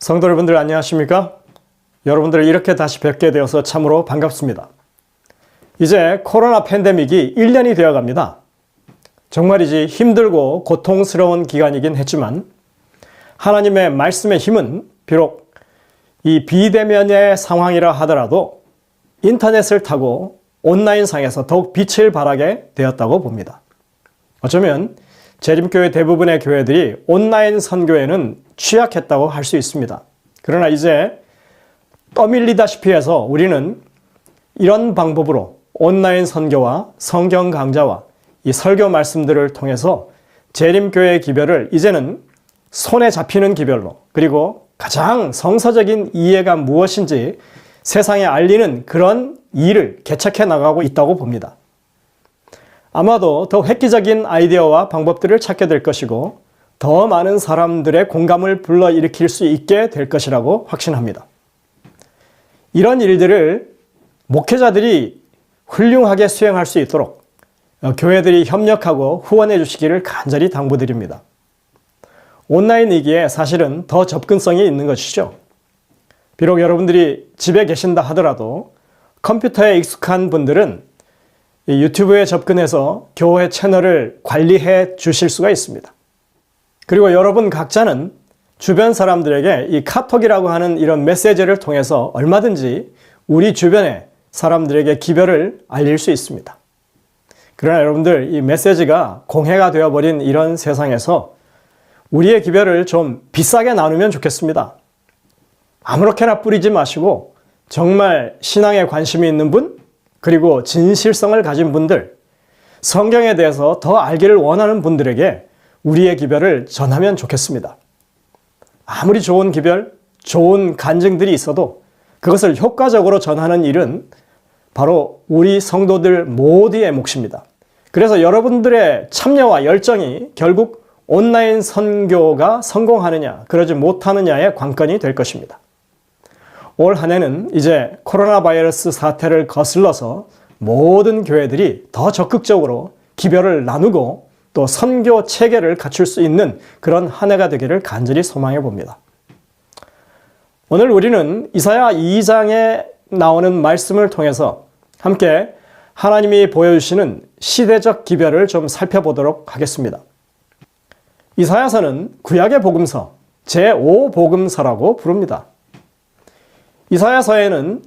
성도 여러분들 안녕하십니까? 여러분들을 이렇게 다시 뵙게 되어서 참으로 반갑습니다. 이제 코로나 팬데믹이 1년이 되어 갑니다. 정말이지 힘들고 고통스러운 기간이긴 했지만 하나님의 말씀의 힘은 비록 이 비대면의 상황이라 하더라도 인터넷을 타고 온라인상에서 더욱 빛을 발하게 되었다고 봅니다. 어쩌면 재림교회 대부분의 교회들이 온라인 선교에는 취약했다고 할 수 있습니다. 그러나 이제 떠밀리다시피 해서 우리는 이런 방법으로 온라인 선교와 성경 강좌와 이 설교 말씀들을 통해서 재림교회의 기별을 이제는 손에 잡히는 기별로, 그리고 가장 성서적인 이해가 무엇인지 세상에 알리는 그런 일을 개척해 나가고 있다고 봅니다. 아마도 더 획기적인 아이디어와 방법들을 찾게 될 것이고 더 많은 사람들의 공감을 불러일으킬 수 있게 될 것이라고 확신합니다. 이런 일들을 목회자들이 훌륭하게 수행할 수 있도록 교회들이 협력하고 후원해 주시기를 간절히 당부드립니다. 온라인이기에 사실은 더 접근성이 있는 것이죠. 비록 여러분들이 집에 계신다 하더라도 컴퓨터에 익숙한 분들은 유튜브에 접근해서 교회 채널을 관리해 주실 수가 있습니다. 그리고 여러분 각자는 주변 사람들에게 이 카톡이라고 하는 이런 메시지를 통해서 얼마든지 우리 주변의 사람들에게 기별을 알릴 수 있습니다. 그러나 여러분들, 이 메시지가 공해가 되어버린 이런 세상에서 우리의 기별을 좀 비싸게 나누면 좋겠습니다. 아무렇게나 뿌리지 마시고 정말 신앙에 관심이 있는 분, 그리고 진실성을 가진 분들, 성경에 대해서 더 알기를 원하는 분들에게 우리의 기별을 전하면 좋겠습니다. 아무리 좋은 기별, 좋은 간증들이 있어도 그것을 효과적으로 전하는 일은 바로 우리 성도들 모두의 몫입니다. 그래서 여러분들의 참여와 열정이 결국 온라인 선교가 성공하느냐, 그러지 못하느냐의 관건이 될 것입니다. 올 한 해는 이제 코로나 바이러스 사태를 거슬러서 모든 교회들이 더 적극적으로 기별을 나누고 또 선교 체계를 갖출 수 있는 그런 한 해가 되기를 간절히 소망해 봅니다. 오늘 우리는 이사야 2장에 나오는 말씀을 통해서 함께 하나님이 보여주시는 시대적 기별을 좀 살펴보도록 하겠습니다. 이사야서는 구약의 복음서 제5복음서라고 부릅니다. 이사야서에는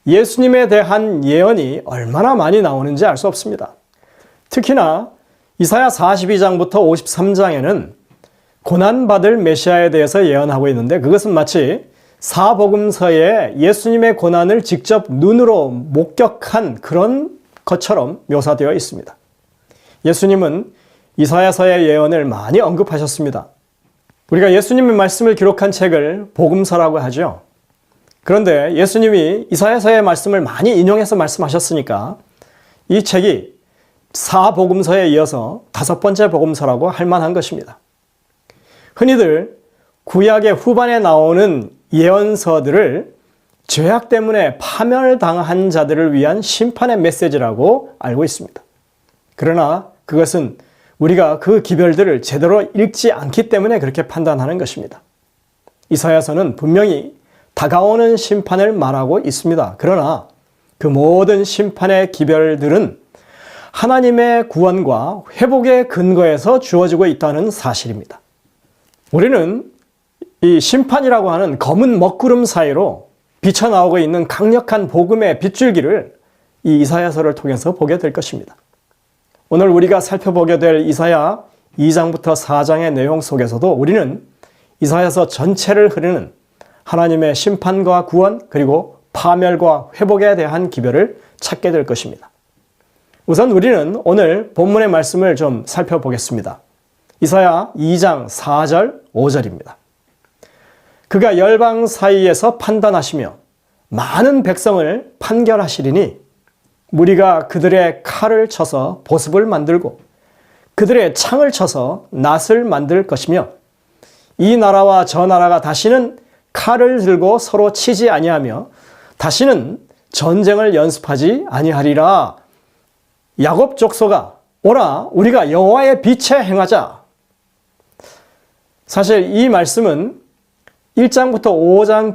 예수님에 대한 예언이 얼마나 많이 나오는지 알 수 없습니다. 특히나 이사야 42장부터 53장에는 고난받을 메시아에 대해서 예언하고 있는데 그것은 마치 사복음서에 예수님의 고난을 직접 눈으로 목격한 그런 것처럼 묘사되어 있습니다. 예수님은 이사야서의 예언을 많이 언급하셨습니다. 우리가 예수님의 말씀을 기록한 책을 복음서라고 하죠. 그런데 예수님이 이사야서의 말씀을 많이 인용해서 말씀하셨으니까 이 책이 사복음서에 이어서 5번째 복음서라고 할 만한 것입니다. 흔히들 구약의 후반에 나오는 예언서들을 죄악 때문에 파멸당한 자들을 위한 심판의 메시지라고 알고 있습니다. 그러나 그것은 우리가 그 기별들을 제대로 읽지 않기 때문에 그렇게 판단하는 것입니다. 이사야서는 분명히 다가오는 심판을 말하고 있습니다. 그러나 그 모든 심판의 기별들은 하나님의 구원과 회복의 근거에서 주어지고 있다는 사실입니다. 우리는 이 심판이라고 하는 검은 먹구름 사이로 비쳐나오고 있는 강력한 복음의 빗줄기를 이 이사야서를 통해서 보게 될 것입니다. 오늘 우리가 살펴보게 될 이사야 2장부터 4장의 내용 속에서도 우리는 이사야서 전체를 흐르는 하나님의 심판과 구원, 그리고 파멸과 회복에 대한 기별을 찾게 될 것입니다. 우선 우리는 오늘 본문의 말씀을 좀 살펴보겠습니다. 이사야 2장 4절, 5절입니다. 그가 열방 사이에서 판단하시며 많은 백성을 판결하시리니 무리가 그들의 칼을 쳐서 보습을 만들고 그들의 창을 쳐서 낫을 만들 것이며 이 나라와 저 나라가 다시는 칼을 들고 서로 치지 아니하며 다시는 전쟁을 연습하지 아니하리라. 야곱 족속아, 오라 우리가 여호와의 빛에 행하자. 사실 이 말씀은 1장부터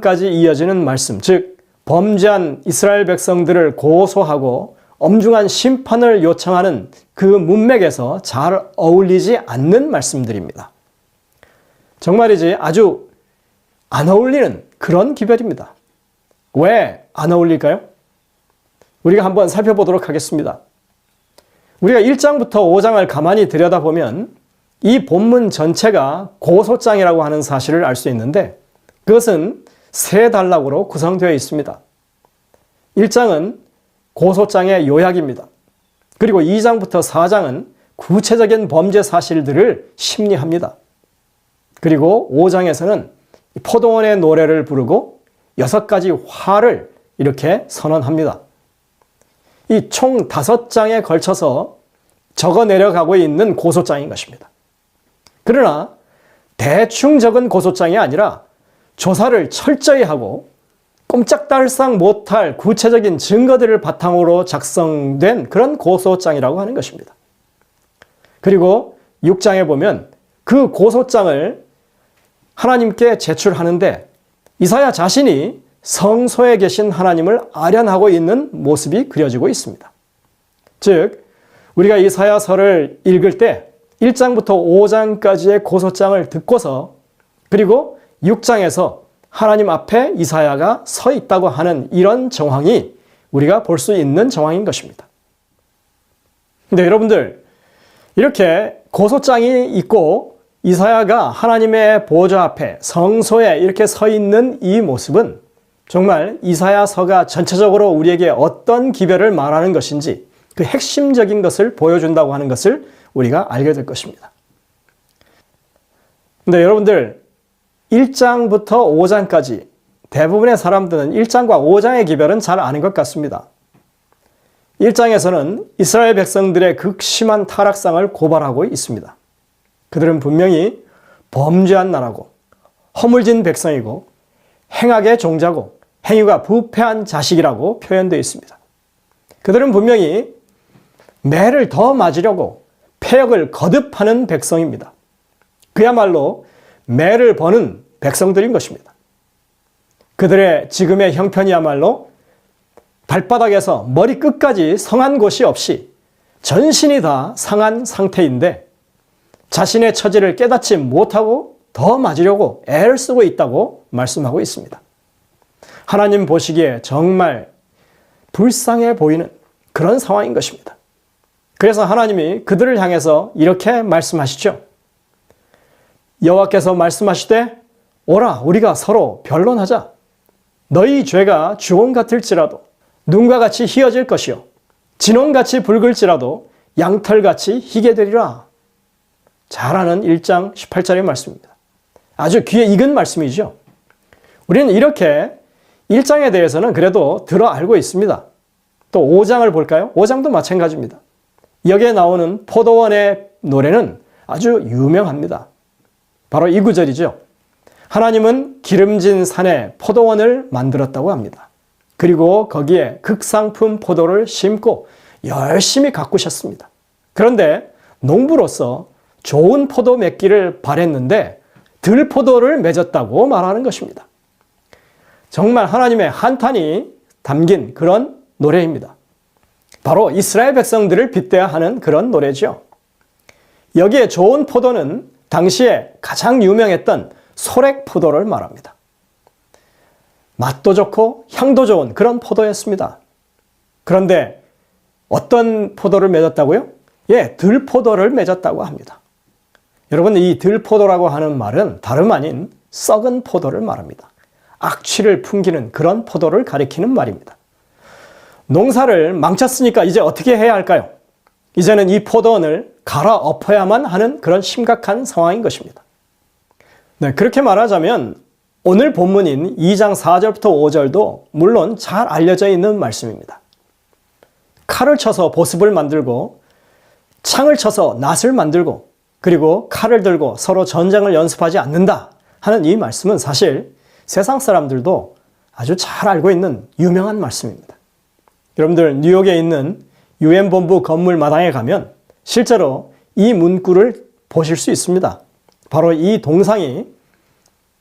5장까지 이어지는 말씀, 즉 범죄한 이스라엘 백성들을 고소하고 엄중한 심판을 요청하는 그 문맥에서 잘 어울리지 않는 말씀들입니다. 정말이지 아주 안 어울리는 그런 기별입니다. 왜 안 어울릴까요? 우리가 한번 살펴보도록 하겠습니다. 우리가 1장부터 5장을 가만히 들여다보면 이 본문 전체가 고소장이라고 하는 사실을 알 수 있는데 그것은 세 단락으로 구성되어 있습니다. 1장은 고소장의 요약입니다. 그리고 2장부터 4장은 구체적인 범죄 사실들을 심리합니다. 그리고 5장에서는 포도원의 노래를 부르고 6가지 화를 이렇게 선언합니다. 이 총 5장에 걸쳐서 적어 내려가고 있는 고소장인 것입니다. 그러나 대충 적은 고소장이 아니라 조사를 철저히 하고 꼼짝달싹 못할 구체적인 증거들을 바탕으로 작성된 그런 고소장이라고 하는 것입니다. 그리고 6장에 보면 그 고소장을 하나님께 제출하는데 이사야 자신이 성소에 계신 하나님을 아련하고 있는 모습이 그려지고 있습니다. 즉 우리가 이사야서를 읽을 때 1장부터 5장까지의 고소장을 듣고서 그리고 6장에서 하나님 앞에 이사야가 서 있다고 하는 이런 정황이 우리가 볼 수 있는 정황인 것입니다. 근데 여러분들 이렇게 고소장이 있고 이사야가 하나님의 보좌 앞에 성소에 이렇게 서 있는 이 모습은 정말 이사야서가 전체적으로 우리에게 어떤 기별을 말하는 것인지 그 핵심적인 것을 보여준다고 하는 것을 우리가 알게 될 것입니다. 근데 여러분들 1장부터 5장까지 대부분의 사람들은 1장과 5장의 기별은 잘 아는 것 같습니다. 1장에서는 이스라엘 백성들의 극심한 타락상을 고발하고 있습니다. 그들은 분명히 범죄한 나라고 허물진 백성이고 행악의 종자고 행위가 부패한 자식이라고 표현되어 있습니다. 그들은 분명히 매를 더 맞으려고 폐역을 거듭하는 백성입니다. 그야말로 매를 버는 백성들인 것입니다. 그들의 지금의 형편이야말로 발바닥에서 머리끝까지 성한 곳이 없이 전신이 다 상한 상태인데 자신의 처지를 깨닫지 못하고 더 맞으려고 애를 쓰고 있다고 말씀하고 있습니다. 하나님 보시기에 정말 불쌍해 보이는 그런 상황인 것입니다. 그래서 하나님이 그들을 향해서 이렇게 말씀하시죠. 여호와께서 말씀하시되 오라 우리가 서로 변론하자. 너희 죄가 주홍 같을지라도 눈과 같이 희어질 것이요 진홍같이 붉을지라도 양털같이 희게 되리라. 잘 아는 1장 18절의 말씀입니다. 아주 귀에 익은 말씀이죠. 우리는 이렇게 1장에 대해서는 그래도 들어 알고 있습니다. 또 5장을 볼까요? 5장도 마찬가지입니다. 여기에 나오는 포도원의 노래는 아주 유명합니다. 바로 이 구절이죠. 하나님은 기름진 산에 포도원을 만들었다고 합니다. 그리고 거기에 극상품 포도를 심고 열심히 가꾸셨습니다. 그런데 농부로서 좋은 포도 맺기를 바랬는데 들포도를 맺었다고 말하는 것입니다. 정말 하나님의 한탄이 담긴 그런 노래입니다. 바로 이스라엘 백성들을 빗대야 하는 그런 노래죠. 여기에 좋은 포도는 당시에 가장 유명했던 소렉포도를 말합니다. 맛도 좋고 향도 좋은 그런 포도였습니다. 그런데 어떤 포도를 맺었다고요? 예, 들포도를 맺었다고 합니다. 여러분, 이 들포도라고 하는 말은 다름 아닌 썩은 포도를 말합니다. 악취를 풍기는 그런 포도를 가리키는 말입니다. 농사를 망쳤으니까 이제 어떻게 해야 할까요? 이제는 이 포도원을 갈아엎어야만 하는 그런 심각한 상황인 것입니다. 네, 그렇게 말하자면 오늘 본문인 2장 4절부터 5절도 물론 잘 알려져 있는 말씀입니다. 칼을 쳐서 보습을 만들고 창을 쳐서 낫을 만들고 그리고 칼을 들고 서로 전쟁을 연습하지 않는다 하는 이 말씀은 사실 세상 사람들도 아주 잘 알고 있는 유명한 말씀입니다. 여러분들 뉴욕에 있는 UN 본부 건물 마당에 가면 실제로 이 문구를 보실 수 있습니다. 바로 이 동상이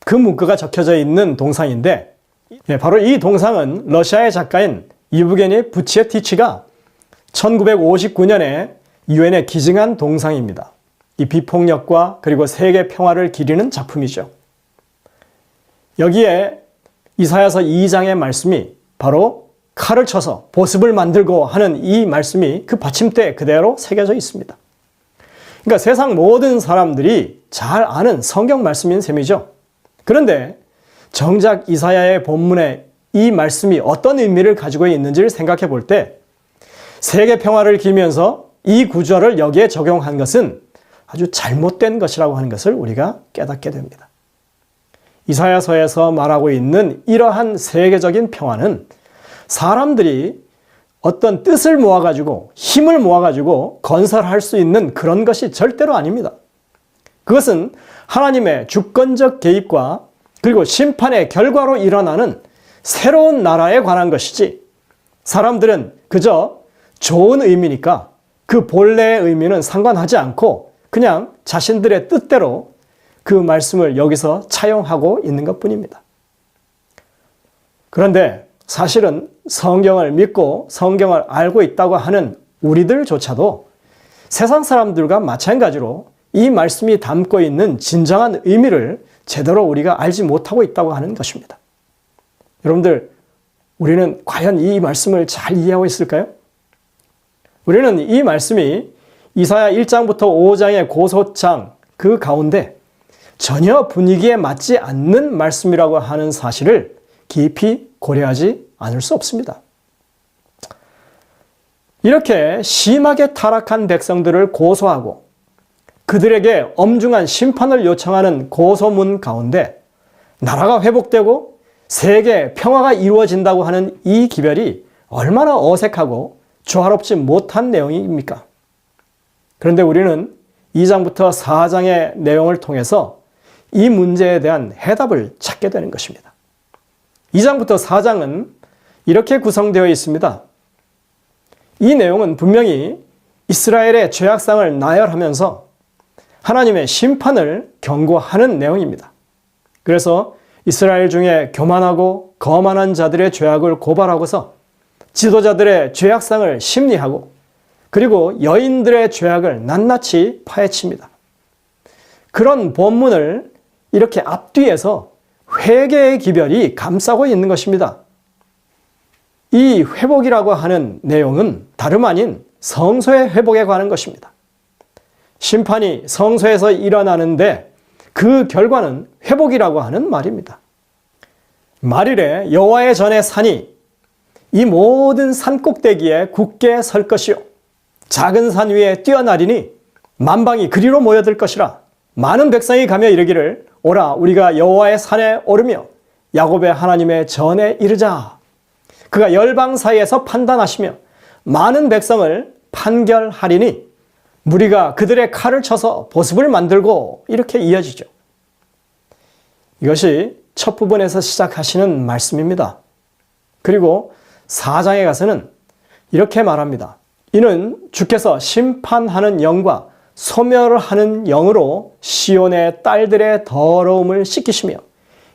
그 문구가 적혀져 있는 동상인데, 바로 이 동상은 러시아의 작가인 이브게니 부치에티치가 1959년에 유엔에 기증한 동상입니다. 이 비폭력과 그리고 세계 평화를 기리는 작품이죠. 여기에 이사야서 2장의 말씀이 바로 칼을 쳐서 보습을 만들고 하는 이 말씀이 그 받침대에 그대로 새겨져 있습니다. 그러니까 세상 모든 사람들이 잘 아는 성경 말씀인 셈이죠. 그런데 정작 이사야의 본문에 이 말씀이 어떤 의미를 가지고 있는지를 생각해 볼 때 세계 평화를 기면서 이 구절을 여기에 적용한 것은 아주 잘못된 것이라고 하는 것을 우리가 깨닫게 됩니다. 이사야서에서 말하고 있는 이러한 세계적인 평화는 사람들이 어떤 뜻을 모아가지고 힘을 모아가지고 건설할 수 있는 그런 것이 절대로 아닙니다. 그것은 하나님의 주권적 개입과 그리고 심판의 결과로 일어나는 새로운 나라에 관한 것이지, 사람들은 그저 좋은 의미니까 그 본래의 의미는 상관하지 않고 그냥 자신들의 뜻대로 그 말씀을 여기서 차용하고 있는 것뿐입니다. 그런데 사실은 성경을 믿고 성경을 알고 있다고 하는 우리들조차도 세상 사람들과 마찬가지로 이 말씀이 담고 있는 진정한 의미를 제대로 우리가 알지 못하고 있다고 하는 것입니다. 여러분들, 우리는 과연 이 말씀을 잘 이해하고 있을까요? 우리는 이 말씀이 이사야 1장부터 5장의 고소장 그 가운데 전혀 분위기에 맞지 않는 말씀이라고 하는 사실을 깊이 고려하지 않을 수 없습니다. 이렇게 심하게 타락한 백성들을 고소하고 그들에게 엄중한 심판을 요청하는 고소문 가운데 나라가 회복되고 세계 평화가 이루어진다고 하는 이 기별이 얼마나 어색하고 조화롭지 못한 내용입니까? 그런데 우리는 2장부터 4장의 내용을 통해서 이 문제에 대한 해답을 찾게 되는 것입니다. 2장부터 4장은 이렇게 구성되어 있습니다. 이 내용은 분명히 이스라엘의 죄악상을 나열하면서 하나님의 심판을 경고하는 내용입니다. 그래서 이스라엘 중에 교만하고 거만한 자들의 죄악을 고발하고서 지도자들의 죄악상을 심리하고 그리고 여인들의 죄악을 낱낱이 파헤칩니다. 그런 본문을 이렇게 앞뒤에서 회개의 기별이 감싸고 있는 것입니다. 이 회복이라고 하는 내용은 다름 아닌 성소의 회복에 관한 것입니다. 심판이 성소에서 일어나는데 그 결과는 회복이라고 하는 말입니다. 말일에 여호와의 전에 산이 이 모든 산 꼭대기에 굳게 설 것이요 작은 산 위에 뛰어나리니 만방이 그리로 모여들 것이라. 많은 백성이 가며 이르기를 오라 우리가 여호와의 산에 오르며 야곱의 하나님의 전에 이르자. 그가 열방 사이에서 판단하시며 많은 백성을 판결하리니 무리가 그들의 칼을 쳐서 보습을 만들고 이렇게 이어지죠. 이것이 첫 부분에서 시작하시는 말씀입니다. 그리고 4장에 가서는 이렇게 말합니다. 이는 주께서 심판하는 영과 소멸하는 영으로 시온의 딸들의 더러움을 씻기시며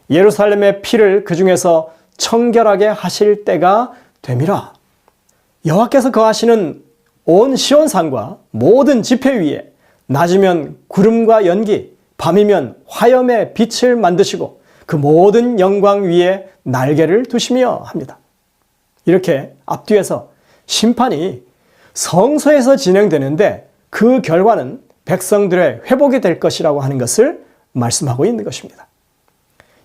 예루살렘의 피를 그 중에서 청결하게 하실 때가 됨이라. 여호와께서 거하시는 온 시온산과 모든 지폐 위에 낮이면 구름과 연기, 밤이면 화염의 빛을 만드시고 그 모든 영광 위에 날개를 두시며 합니다. 이렇게 앞뒤에서 심판이 성소에서 진행되는데 그 결과는 백성들의 회복이 될 것이라고 하는 것을 말씀하고 있는 것입니다.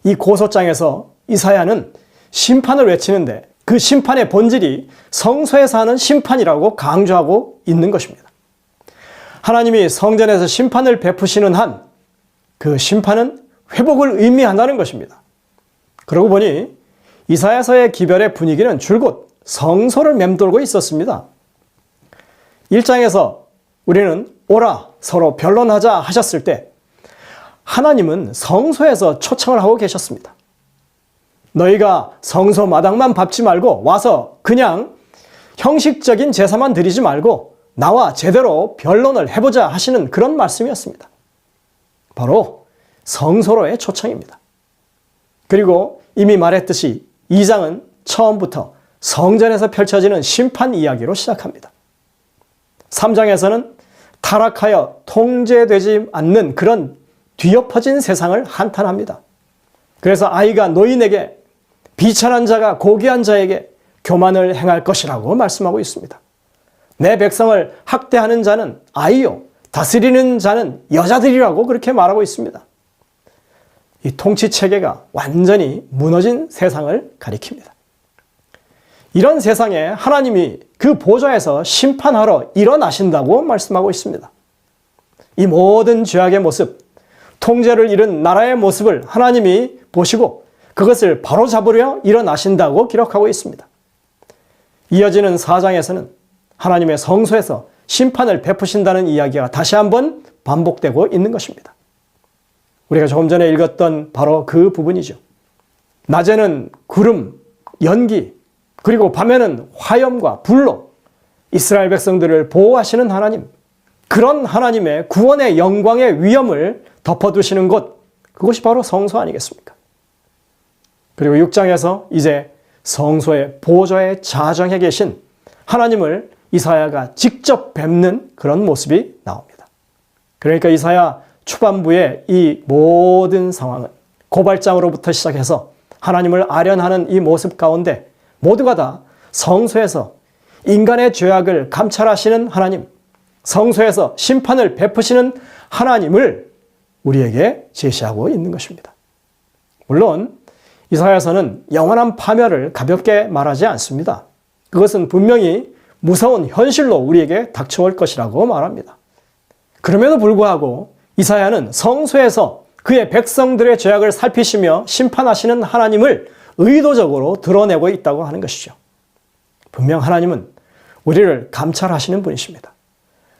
이 고소장에서 이사야는 심판을 외치는데 그 심판의 본질이 성소에서 하는 심판이라고 강조하고 있는 것입니다. 하나님이 성전에서 심판을 베푸시는 한 그 심판은 회복을 의미한다는 것입니다. 그러고 보니 이사야서의 기별의 분위기는 줄곧 성소를 맴돌고 있었습니다. 1장에서 우리는 오라 서로 변론하자 하셨을 때 하나님은 성소에서 초청을 하고 계셨습니다. 너희가 성소 마당만 밟지 말고 와서 그냥 형식적인 제사만 드리지 말고 나와 제대로 변론을 해보자 하시는 그런 말씀이었습니다. 바로 성소로의 초청입니다. 그리고 이미 말했듯이 2장은 처음부터 성전에서 펼쳐지는 심판 이야기로 시작합니다. 3장에서는 타락하여 통제되지 않는 그런 뒤엎어진 세상을 한탄합니다. 그래서 아이가 노인에게, 비천한 자가 고귀한 자에게 교만을 행할 것이라고 말씀하고 있습니다. 내 백성을 학대하는 자는 아이요, 다스리는 자는 여자들이라고 그렇게 말하고 있습니다. 이 통치 체계가 완전히 무너진 세상을 가리킵니다. 이런 세상에 하나님이 그 보좌에서 심판하러 일어나신다고 말씀하고 있습니다. 이 모든 죄악의 모습, 통제를 잃은 나라의 모습을 하나님이 보시고 그것을 바로잡으려 일어나신다고 기록하고 있습니다. 이어지는 4장에서는 하나님의 성소에서 심판을 베푸신다는 이야기가 다시 한번 반복되고 있는 것입니다. 우리가 조금 전에 읽었던 바로 그 부분이죠. 낮에는 구름, 연기, 그리고 밤에는 화염과 불로 이스라엘 백성들을 보호하시는 하나님, 그런 하나님의 구원의 영광의 위엄을 덮어두시는 곳, 그것이 바로 성소 아니겠습니까? 그리고 6장에서 이제 성소의 보좌에 자정해 계신 하나님을 이사야가 직접 뵙는 그런 모습이 나옵니다. 그러니까 이사야 초반부의 이 모든 상황은 고발장으로부터 시작해서 하나님을 아련하는 이 모습 가운데 모두가 다 성소에서 인간의 죄악을 감찰하시는 하나님, 성소에서 심판을 베푸시는 하나님을 우리에게 제시하고 있는 것입니다. 물론 이사야서는 영원한 파멸을 가볍게 말하지 않습니다. 그것은 분명히 무서운 현실로 우리에게 닥쳐올 것이라고 말합니다. 그럼에도 불구하고 이사야는 성소에서 그의 백성들의 죄악을 살피시며 심판하시는 하나님을 의도적으로 드러내고 있다고 하는 것이죠. 분명 하나님은 우리를 감찰하시는 분이십니다.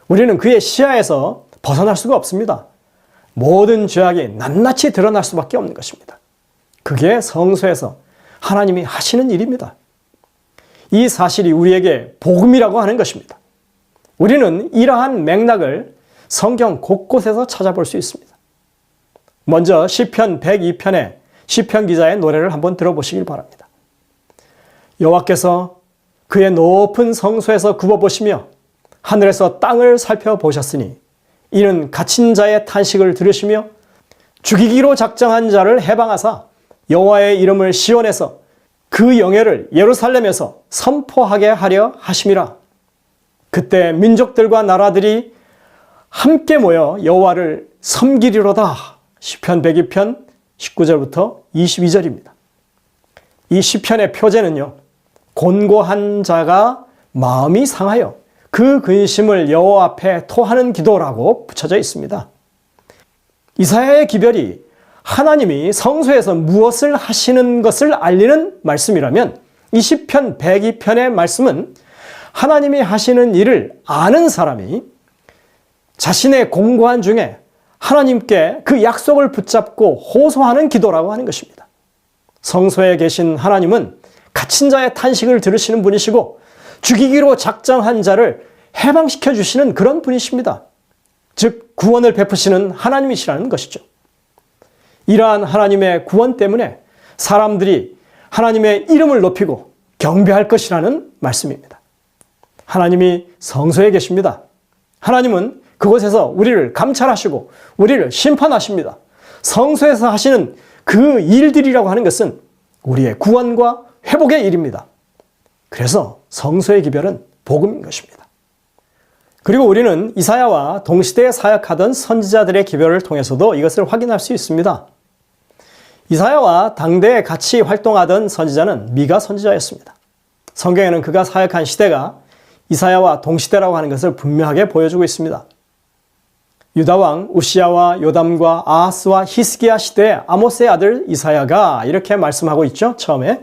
우리는 그의 시야에서 벗어날 수가 없습니다. 모든 죄악이 낱낱이 드러날 수밖에 없는 것입니다. 그게 성소에서 하나님이 하시는 일입니다. 이 사실이 우리에게 복음이라고 하는 것입니다. 우리는 이러한 맥락을 성경 곳곳에서 찾아볼 수 있습니다. 먼저 시편 102편의 시편 기자의 노래를 한번 들어보시길 바랍니다. 여호와께서 그의 높은 성소에서 굽어보시며 하늘에서 땅을 살펴보셨으니 이는 갇힌 자의 탄식을 들으시며 죽이기로 작정한 자를 해방하사 여호와의 이름을 시온에서 그 영예를 예루살렘에서 선포하게 하려 하심이라. 그때 민족들과 나라들이 함께 모여 여호와를 섬기리로다. 시편 102편 19절부터 22절입니다. 이 시편의 표제는요, 곤고한 자가 마음이 상하여 그 근심을 여호와 앞에 토하는 기도라고 붙여져 있습니다. 이사야의 기별이 하나님이 성소에서 무엇을 하시는 것을 알리는 말씀이라면 이 시편 102편의 말씀은 하나님이 하시는 일을 아는 사람이 자신의 공고한 중에 하나님께 그 약속을 붙잡고 호소하는 기도라고 하는 것입니다. 성소에 계신 하나님은 갇힌 자의 탄식을 들으시는 분이시고 죽이기로 작정한 자를 해방시켜 주시는 그런 분이십니다. 즉 구원을 베푸시는 하나님이시라는 것이죠. 이러한 하나님의 구원 때문에 사람들이 하나님의 이름을 높이고 경배할 것이라는 말씀입니다. 하나님이 성소에 계십니다. 하나님은 그곳에서 우리를 감찰하시고 우리를 심판하십니다. 성소에서 하시는 그 일들이라고 하는 것은 우리의 구원과 회복의 일입니다. 그래서 성소의 기별은 복음인 것입니다. 그리고 우리는 이사야와 동시대에 사역하던 선지자들의 기별을 통해서도 이것을 확인할 수 있습니다. 이사야와 당대에 같이 활동하던 선지자는 미가 선지자였습니다. 성경에는 그가 사역한 시대가 이사야와 동시대라고 하는 것을 분명하게 보여주고 있습니다. 유다왕 우시야와 요담과 아하스와 히스기야 시대의 아모스의 아들 이사야가 이렇게 말씀하고 있죠. 처음에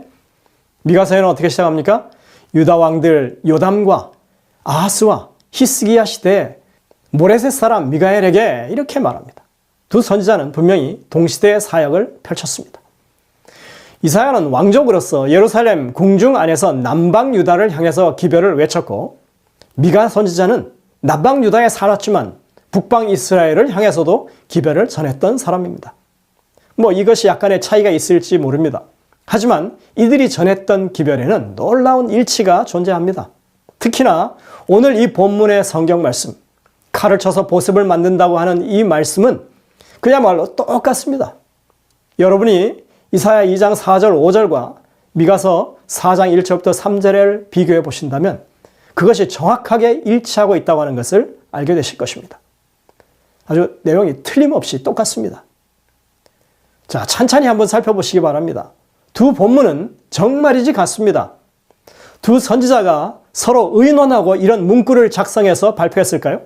미가서에는 어떻게 시작합니까? 유다왕들 요담과 아하스와 히스기야 시대의 모레셋 사람 미가엘에게 이렇게 말합니다. 두 선지자는 분명히 동시대의 사역을 펼쳤습니다. 이사야는 왕족으로서 예루살렘 궁중 안에서 남방 유다를 향해서 기별을 외쳤고, 미가 선지자는 남방 유다에 살았지만 북방 이스라엘을 향해서도 기별을 전했던 사람입니다. 뭐 이것이 약간의 차이가 있을지 모릅니다. 하지만 이들이 전했던 기별에는 놀라운 일치가 존재합니다. 특히나 오늘 이 본문의 성경 말씀, 칼을 쳐서 보습을 만든다고 하는 이 말씀은 그야말로 똑같습니다. 여러분이 이사야 2장 4절 5절과 미가서 4장 1절부터 3절을 비교해 보신다면 그것이 정확하게 일치하고 있다고 하는 것을 알게 되실 것입니다. 아주 내용이 틀림없이 똑같습니다. 자, 찬찬히 한번 살펴보시기 바랍니다. 두 본문은 정말이지 같습니다. 두 선지자가 서로 의논하고 이런 문구를 작성해서 발표했을까요?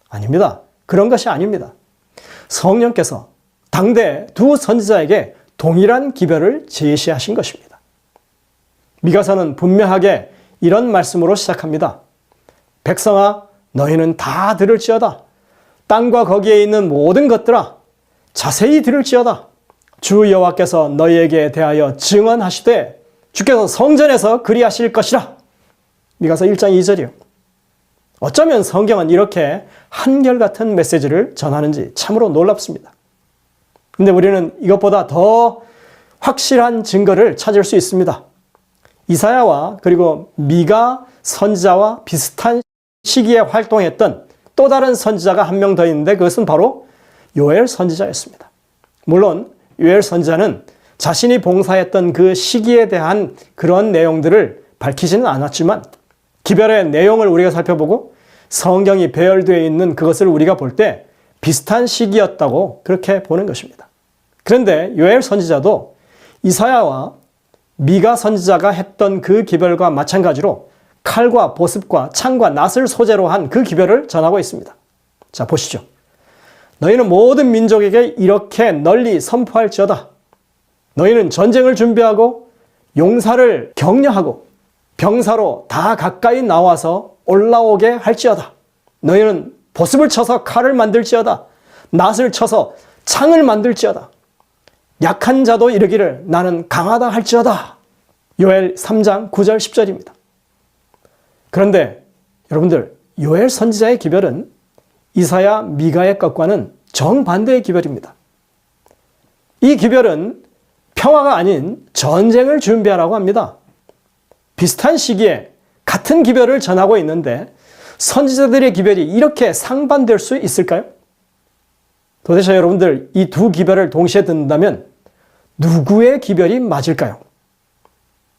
아닙니다. 그런 것이 아닙니다. 성령께서 당대 두 선지자에게 동일한 기별을 제시하신 것입니다. 미가서는 분명하게 이런 말씀으로 시작합니다. 백성아, 너희는 다 들을지어다. 땅과 거기에 있는 모든 것들아, 자세히 들을지어다. 주 여호와께서 너희에게 대하여 증언하시되 주께서 성전에서 그리하실 것이라. 미가서 1장 2절이요. 어쩌면 성경은 이렇게 한결같은 메시지를 전하는지 참으로 놀랍습니다. 근데 우리는 이것보다 더 확실한 증거를 찾을 수 있습니다. 이사야와 그리고 미가 선지자와 비슷한 시기에 활동했던 또 다른 선지자가 한 명 더 있는데 그것은 바로 요엘 선지자였습니다. 물론 요엘 선지자는 자신이 봉사했던 그 시기에 대한 그런 내용들을 밝히지는 않았지만 기별의 내용을 우리가 살펴보고 성경이 배열되어 있는 그것을 우리가 볼 때 비슷한 시기였다고 그렇게 보는 것입니다. 그런데 요엘 선지자도 이사야와 미가 선지자가 했던 그 기별과 마찬가지로 칼과 보습과 창과 낫을 소재로 한 그 기별을 전하고 있습니다. 자, 보시죠. 너희는 모든 민족에게 이렇게 널리 선포할지어다. 너희는 전쟁을 준비하고 용사를 격려하고 병사로 다 가까이 나와서 올라오게 할지어다. 너희는 보습을 쳐서 칼을 만들지어다. 낫을 쳐서 창을 만들지어다. 약한 자도 이르기를 나는 강하다 할지어다. 요엘 3장 9절 10절입니다. 그런데 여러분들, 요엘 선지자의 기별은 이사야, 미가의 것과는 정반대의 기별입니다. 이 기별은 평화가 아닌 전쟁을 준비하라고 합니다. 비슷한 시기에 같은 기별을 전하고 있는데 선지자들의 기별이 이렇게 상반될 수 있을까요? 도대체 여러분들 이 두 기별을 동시에 듣는다면 누구의 기별이 맞을까요?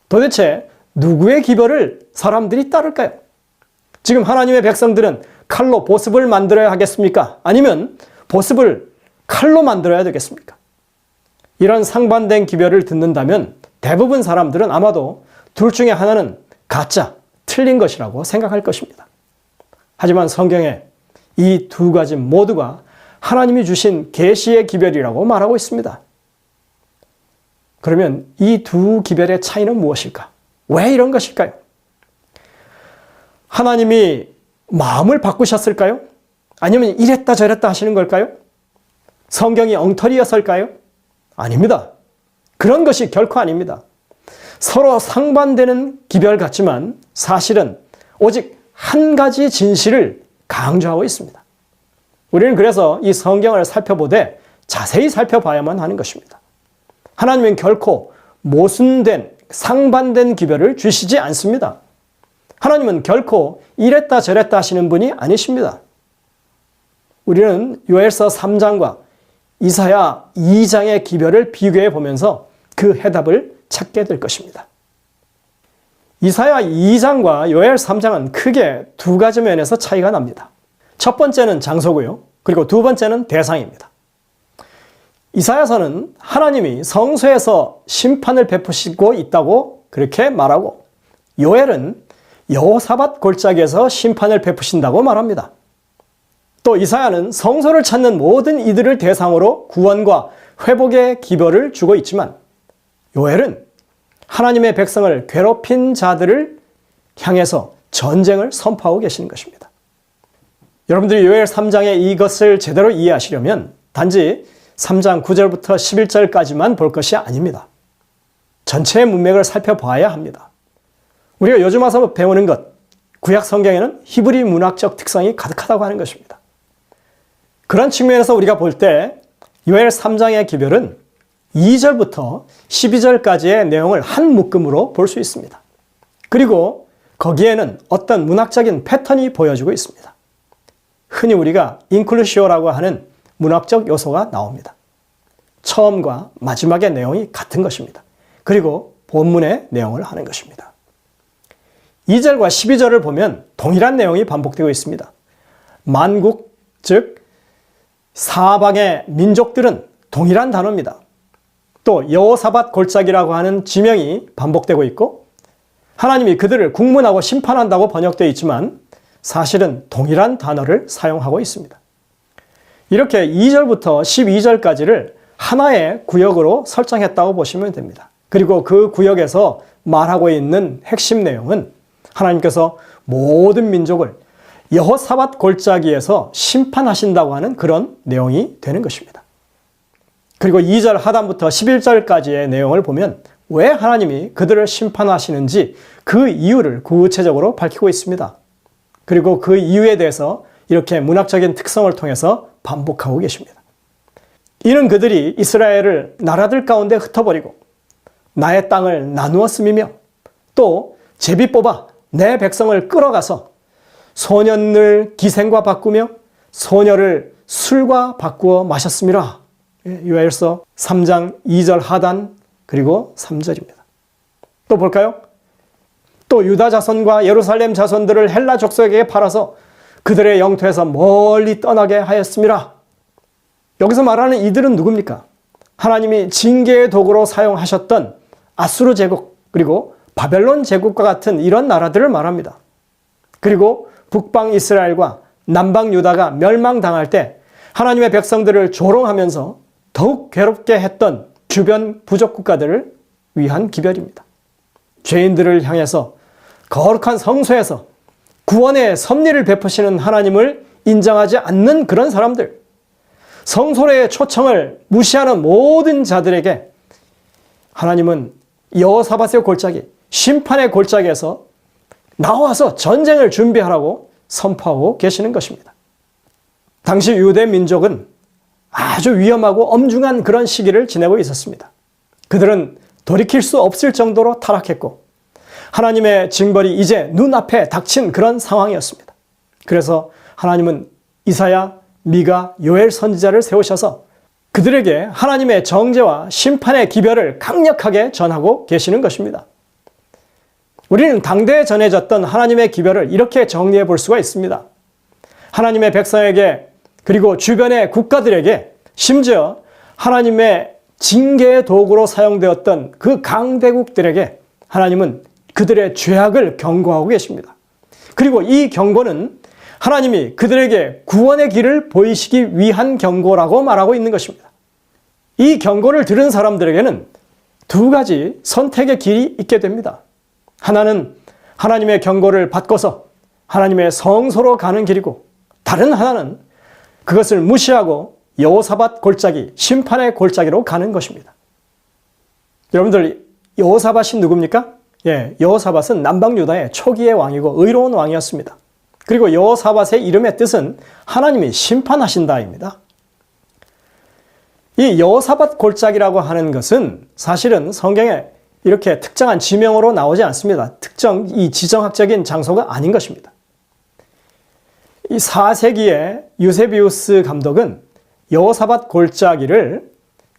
도대체 누구의 기별을 사람들이 따를까요? 지금 하나님의 백성들은 칼로 보습을 만들어야 하겠습니까? 아니면 보습을 칼로 만들어야 되겠습니까? 이런 상반된 기별을 듣는다면 대부분 사람들은 아마도 둘 중에 하나는 가짜, 틀린 것이라고 생각할 것입니다. 하지만 성경에 이 두 가지 모두가 하나님이 주신 계시의 기별이라고 말하고 있습니다. 그러면 이 두 기별의 차이는 무엇일까? 왜 이런 것일까요? 하나님이 마음을 바꾸셨을까요? 아니면 이랬다 저랬다 하시는 걸까요? 성경이 엉터리였을까요? 아닙니다. 그런 것이 결코 아닙니다. 서로 상반되는 기별 같지만 사실은 오직 한 가지 진실을 강조하고 있습니다. 우리는 그래서 이 성경을 살펴보되 자세히 살펴봐야만 하는 것입니다. 하나님은 결코 모순된 상반된 기별을 주시지 않습니다. 하나님은 결코 이랬다 저랬다 하시는 분이 아니십니다. 우리는 요엘서 3장과 이사야 2장의 기별을 비교해 보면서 그 해답을 찾게 될 것입니다. 이사야 2장과 요엘 3장은 크게 두 가지 면에서 차이가 납니다. 첫 번째는 장소고요. 그리고 두 번째는 대상입니다. 이사야서는 하나님이 성소에서 심판을 베푸시고 있다고 그렇게 말하고 요엘은 여호사밧 골짜기에서 심판을 베푸신다고 말합니다. 또 이사야는 성소를 찾는 모든 이들을 대상으로 구원과 회복의 기별을 주고 있지만 요엘은 하나님의 백성을 괴롭힌 자들을 향해서 전쟁을 선포하고 계시는 것입니다. 여러분들이 요엘 3장의 이것을 제대로 이해하시려면 단지 3장 9절부터 11절까지만 볼 것이 아닙니다. 전체의 문맥을 살펴봐야 합니다. 우리가 요즘 와서 배우는 것, 구약 성경에는 히브리 문학적 특성이 가득하다고 하는 것입니다. 그런 측면에서 우리가 볼 때 요엘 3장의 기별은 2절부터 12절까지의 내용을 한 묶음으로 볼 수 있습니다. 그리고 거기에는 어떤 문학적인 패턴이 보여지고 있습니다. 흔히 우리가 인클루시오라고 하는 문학적 요소가 나옵니다. 처음과 마지막의 내용이 같은 것입니다. 그리고 본문의 내용을 하는 것입니다. 2절과 12절을 보면 동일한 내용이 반복되고 있습니다. 만국, 즉 사방의 민족들은 동일한 단어입니다. 또 여호사밧 골짜기라고 하는 지명이 반복되고 있고 하나님이 그들을 국문하고 심판한다고 번역되어 있지만 사실은 동일한 단어를 사용하고 있습니다. 이렇게 2절부터 12절까지를 하나의 구역으로 설정했다고 보시면 됩니다. 그리고 그 구역에서 말하고 있는 핵심 내용은 하나님께서 모든 민족을 여호사밧 골짜기에서 심판하신다고 하는 그런 내용이 되는 것입니다. 그리고 2절 하단부터 11절까지의 내용을 보면 왜 하나님이 그들을 심판하시는지 그 이유를 구체적으로 밝히고 있습니다. 그리고 그 이유에 대해서 이렇게 문학적인 특성을 통해서 반복하고 계십니다. 이는 그들이 이스라엘을 나라들 가운데 흩어버리고 나의 땅을 나누었음이며 또 제비 뽑아 내 백성을 끌어가서 소년을 기생과 바꾸며 소녀를 술과 바꾸어 마셨음이라. 요엘서 3장 2절 하단 그리고 3절입니다. 또 볼까요? 또 유다 자손과 예루살렘 자손들을 헬라 족속에게 팔아서 그들의 영토에서 멀리 떠나게 하였음이라. 여기서 말하는 이들은 누굽니까? 하나님이 징계의 도구로 사용하셨던 아수르 제국 그리고 바벨론 제국과 같은 이런 나라들을 말합니다. 그리고 북방 이스라엘과 남방 유다가 멸망당할 때 하나님의 백성들을 조롱하면서 더욱 괴롭게 했던 주변 부족 국가들을 위한 기별입니다. 죄인들을 향해서 거룩한 성소에서 구원의 섭리를 베푸시는 하나님을 인정하지 않는 그런 사람들, 성소의 초청을 무시하는 모든 자들에게 하나님은 여호사밧의 골짜기, 심판의 골짜기에서 나와서 전쟁을 준비하라고 선포하고 계시는 것입니다. 당시 유대 민족은 아주 위험하고 엄중한 그런 시기를 지내고 있었습니다. 그들은 돌이킬 수 없을 정도로 타락했고 하나님의 징벌이 이제 눈앞에 닥친 그런 상황이었습니다. 그래서 하나님은 이사야, 미가, 요엘 선지자를 세우셔서 그들에게 하나님의 정죄와 심판의 기별을 강력하게 전하고 계시는 것입니다. 우리는 당대에 전해졌던 하나님의 기별을 이렇게 정리해 볼 수가 있습니다. 하나님의 백성에게 그리고 주변의 국가들에게 심지어 하나님의 징계의 도구로 사용되었던 그 강대국들에게 하나님은 그들의 죄악을 경고하고 계십니다. 그리고 이 경고는 하나님이 그들에게 구원의 길을 보이시기 위한 경고라고 말하고 있는 것입니다. 이 경고를 들은 사람들에게는 두 가지 선택의 길이 있게 됩니다. 하나는 하나님의 경고를 받고서 하나님의 성소로 가는 길이고 다른 하나는 그것을 무시하고 여호사밧 골짜기, 심판의 골짜기로 가는 것입니다. 여러분들 여호사밧이 누굽니까? 여호사밧은 남방 유다의 초기의 왕이고 의로운 왕이었습니다. 그리고 여호사밧의 이름의 뜻은 하나님이 심판하신다입니다. 이 여호사밧 골짜기라고 하는 것은 사실은 성경에 이렇게 특정한 지명으로 나오지 않습니다. 특정 이 지정학적인 장소가 아닌 것입니다. 이 4세기의 유세비우스 감독은 여호사밧 골짜기를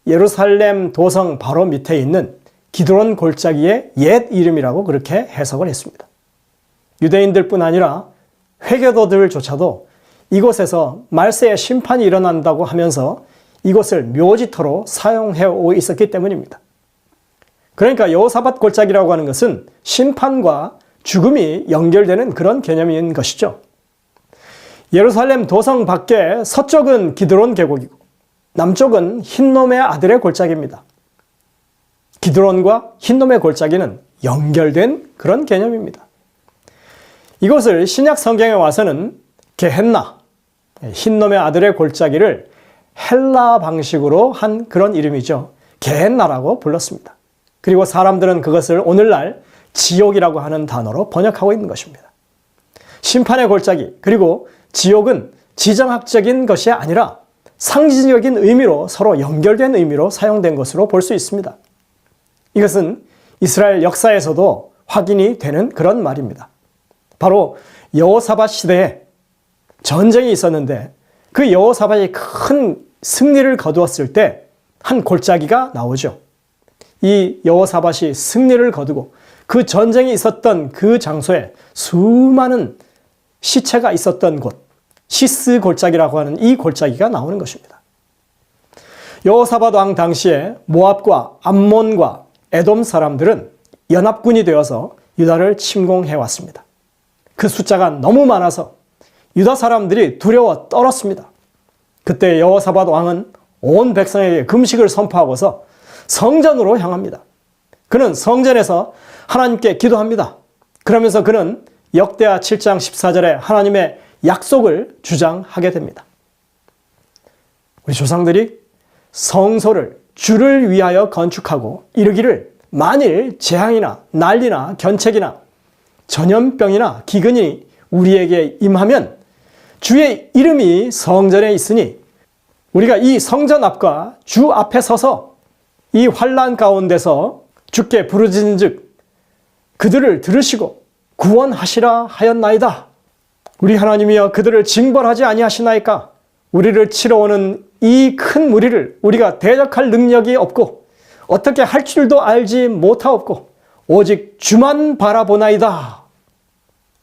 예루살렘 도성 바로 밑에 있는 기드론 골짜기의 옛 이름이라고 그렇게 해석을 했습니다. 유대인들뿐 아니라 회교도들조차도 이곳에서 말세의 심판이 일어난다고 하면서 이곳을 묘지터로 사용해 오고 있었기 때문입니다. 그러니까 여호사밧 골짜기라고 하는 것은 심판과 죽음이 연결되는 그런 개념인 것이죠. 예루살렘 도성 밖에 서쪽은 기드론 계곡이고 남쪽은 흰놈의 아들의 골짜기입니다. 기드론과 흰놈의 골짜기는 연결된 그런 개념입니다. 이것을 신약 성경에 와서는 게헨나, 흰놈의 아들의 골짜기를 헬라 방식으로 한 그런 이름이죠. 게헨나라고 불렀습니다. 그리고 사람들은 그것을 오늘날 지옥이라고 하는 단어로 번역하고 있는 것입니다. 심판의 골짜기, 그리고 지옥은 지정학적인 것이 아니라 상징적인 의미로 서로 연결된 의미로 사용된 것으로 볼 수 있습니다. 이것은 이스라엘 역사에서도 확인이 되는 그런 말입니다. 바로 여호사밧 시대에 전쟁이 있었는데 그 여호사밧이 큰 승리를 거두었을 때 한 골짜기가 나오죠. 이 여호사밧이 승리를 거두고 그 전쟁이 있었던 그 장소에 수많은 시체가 있었던 곳, 시스 골짜기라고 하는 이 골짜기가 나오는 것입니다. 여호사밧 왕 당시에 모압과 암몬과 에돔 사람들은 연합군이 되어서 유다를 침공해 왔습니다. 그 숫자가 너무 많아서 유다 사람들이 두려워 떨었습니다. 그때 여호사밧 왕은 온 백성에게 금식을 선포하고서 성전으로 향합니다. 그는 성전에서 하나님께 기도합니다. 그러면서 그는 역대하 7장 14절에 하나님의 약속을 주장하게 됩니다. 우리 조상들이 성소를 주를 위하여 건축하고 이르기를 만일 재앙이나 난리나 견책이나 전염병이나 기근이 우리에게 임하면 주의 이름이 성전에 있으니 우리가 이 성전 앞과 주 앞에 서서 이 환난 가운데서 주께 부르짖은즉 그들을 들으시고 구원하시라 하였나이다. 우리 하나님이여 그들을 징벌하지 아니하시나이까. 우리를 치러 오는 이 큰 무리를 우리가 대적할 능력이 없고 어떻게 할 줄도 알지 못하옵고 오직 주만 바라보나이다.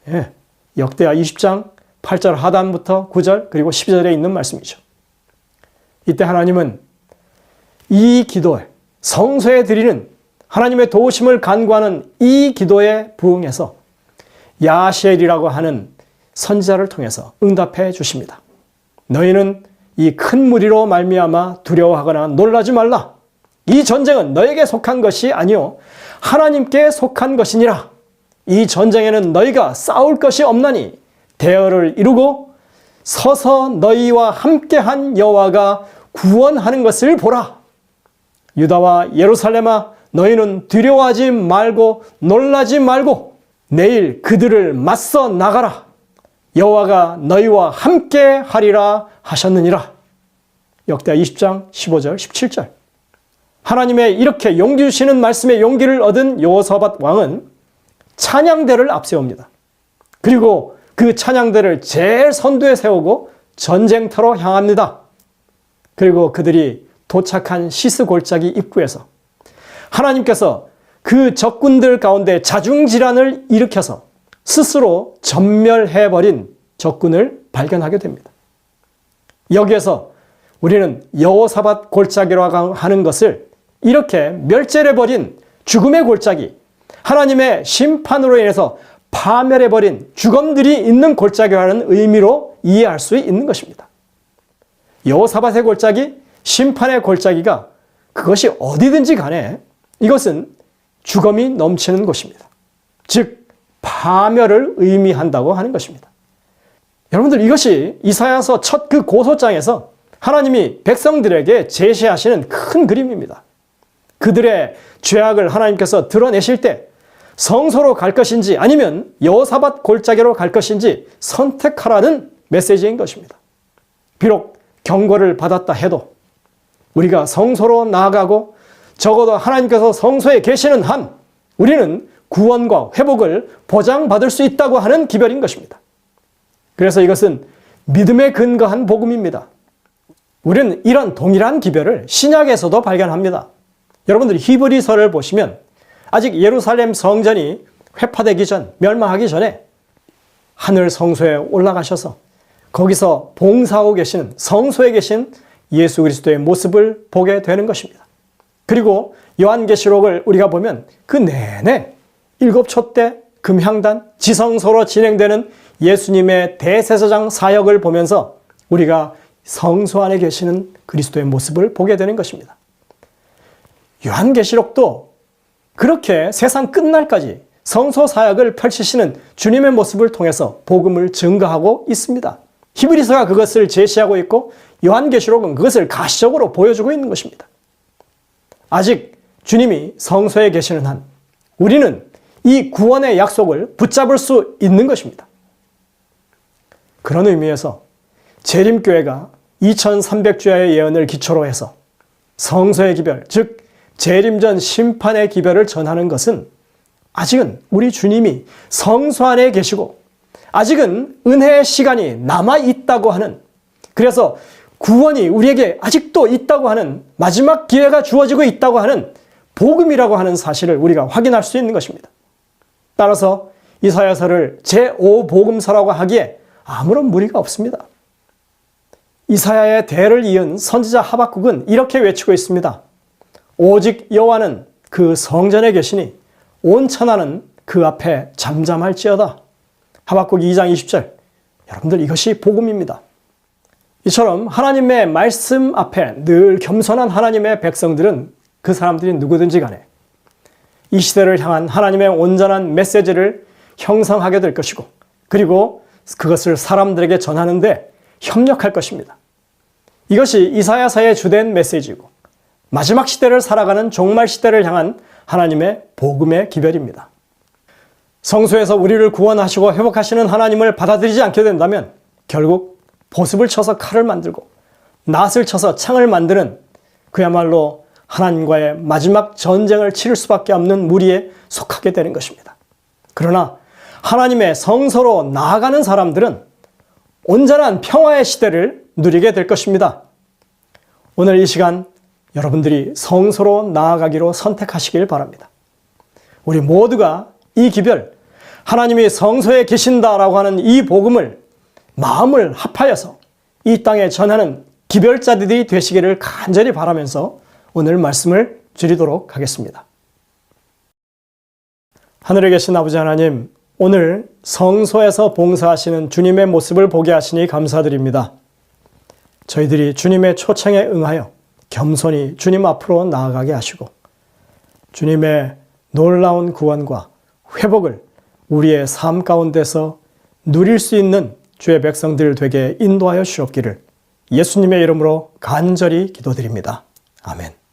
예, 역대하 20장 8절 하단부터 9절 그리고 12절에 있는 말씀이죠. 이때 하나님은 이 기도에 성소에 드리는 하나님의 도우심을 간구하는 이 기도에 부응해서 야시엘이라고 하는 선지자를 통해서 응답해 주십니다. 너희는 이 큰 무리로 말미암아 두려워하거나 놀라지 말라. 이 전쟁은 너에게 속한 것이 아니요 하나님께 속한 것이니라. 이 전쟁에는 너희가 싸울 것이 없나니 대열을 이루고 서서 너희와 함께한 여호와가 구원하는 것을 보라. 유다와 예루살렘아 너희는 두려워하지 말고 놀라지 말고 내일 그들을 맞서 나가라. 여호와가 너희와 함께 하리라 하셨느니라. 역대하 20장 15절 17절. 하나님의 이렇게 용기 주시는 말씀에 용기를 얻은 여호사밧 왕은 찬양대를 앞세웁니다. 그리고 그 찬양대를 제일 선두에 세우고 전쟁터로 향합니다. 그리고 그들이 도착한 시스 골짜기 입구에서 하나님께서 그 적군들 가운데 자중질환을 일으켜서 스스로 전멸해버린 적군을 발견하게 됩니다. 여기에서 우리는 여호사밧 골짜기라고 하는 것을 이렇게 멸절해버린 죽음의 골짜기, 하나님의 심판으로 인해서 파멸해버린 죽음들이 있는 골짜기라는 의미로 이해할 수 있는 것입니다. 여호사밧의 골짜기, 심판의 골짜기가 그것이 어디든지 간에 이것은 죽음이 넘치는 곳입니다. 즉 파멸을 의미한다고 하는 것입니다. 여러분들 이것이 이사야서 첫 그 고소장에서 하나님이 백성들에게 제시하시는 큰 그림입니다. 그들의 죄악을 하나님께서 드러내실 때 성소로 갈 것인지 아니면 여호사밧 골짜기로 갈 것인지 선택하라는 메시지인 것입니다. 비록 경고를 받았다 해도 우리가 성소로 나아가고 적어도 하나님께서 성소에 계시는 한 우리는 구원과 회복을 보장받을 수 있다고 하는 기별인 것입니다. 그래서 이것은 믿음에 근거한 복음입니다. 우리는 이런 동일한 기별을 신약에서도 발견합니다. 여러분들이 히브리서를 보시면 아직 예루살렘 성전이 회파되기 전, 멸망하기 전에 하늘 성소에 올라가셔서 거기서 봉사하고 계시는 성소에 계신 예수 그리스도의 모습을 보게 되는 것입니다. 그리고 요한계시록을 우리가 보면 그 내내 7촛대 금향단 지성소로 진행되는 예수님의 대제사장 사역을 보면서 우리가 성소 안에 계시는 그리스도의 모습을 보게 되는 것입니다. 요한계시록도 그렇게 세상 끝날까지 성소 사역을 펼치시는 주님의 모습을 통해서 복음을 증거하고 있습니다. 히브리서가 그것을 제시하고 있고 요한계시록은 그것을 가시적으로 보여주고 있는 것입니다. 아직 주님이 성소에 계시는 한 우리는 이 구원의 약속을 붙잡을 수 있는 것입니다. 그런 의미에서 재림교회가 2300주야의 예언을 기초로 해서 성소의 기별, 즉 재림전 심판의 기별을 전하는 것은 아직은 우리 주님이 성소 안에 계시고 아직은 은혜의 시간이 남아있다고 하는, 그래서 구원이 우리에게 아직도 있다고 하는, 마지막 기회가 주어지고 있다고 하는 복음이라고 하는 사실을 우리가 확인할 수 있는 것입니다. 따라서 이사야서를 제5복음서라고 하기에 아무런 무리가 없습니다. 이사야의 대를 이은 선지자 하박국은 이렇게 외치고 있습니다. 오직 여호와는 그 성전에 계시니 온 천하는 그 앞에 잠잠할지어다. 하박국 2장 20절. 여러분들, 이것이 복음입니다. 이처럼 하나님의 말씀 앞에 늘 겸손한 하나님의 백성들은, 그 사람들이 누구든지 간에 이 시대를 향한 하나님의 온전한 메시지를 형성하게 될 것이고, 그리고 그것을 사람들에게 전하는데 협력할 것입니다. 이것이 이사야서의 주된 메시지이고 마지막 시대를 살아가는 종말 시대를 향한 하나님의 복음의 기별입니다. 성소에서 우리를 구원하시고 회복하시는 하나님을 받아들이지 않게 된다면 결국 보습을 쳐서 칼을 만들고 낫을 쳐서 창을 만드는, 그야말로 하나님과의 마지막 전쟁을 치를 수밖에 없는 무리에 속하게 되는 것입니다. 그러나 하나님의 성소로 나아가는 사람들은 온전한 평화의 시대를 누리게 될 것입니다. 오늘 이 시간 여러분들이 성소로 나아가기로 선택하시길 바랍니다. 우리 모두가 이 기별, 하나님이 성소에 계신다라고 하는 이 복음을 마음을 합하여서 이 땅에 전하는 기별자들이 되시기를 간절히 바라면서 오늘 말씀을 드리도록 하겠습니다. 하늘에 계신 아버지 하나님, 오늘 성소에서 봉사하시는 주님의 모습을 보게 하시니 감사드립니다. 저희들이 주님의 초청에 응하여 겸손히 주님 앞으로 나아가게 하시고 주님의 놀라운 구원과 회복을 우리의 삶 가운데서 누릴 수 있는 주의 백성들 되게 인도하여 주옵기를 예수님의 이름으로 간절히 기도드립니다. 아멘.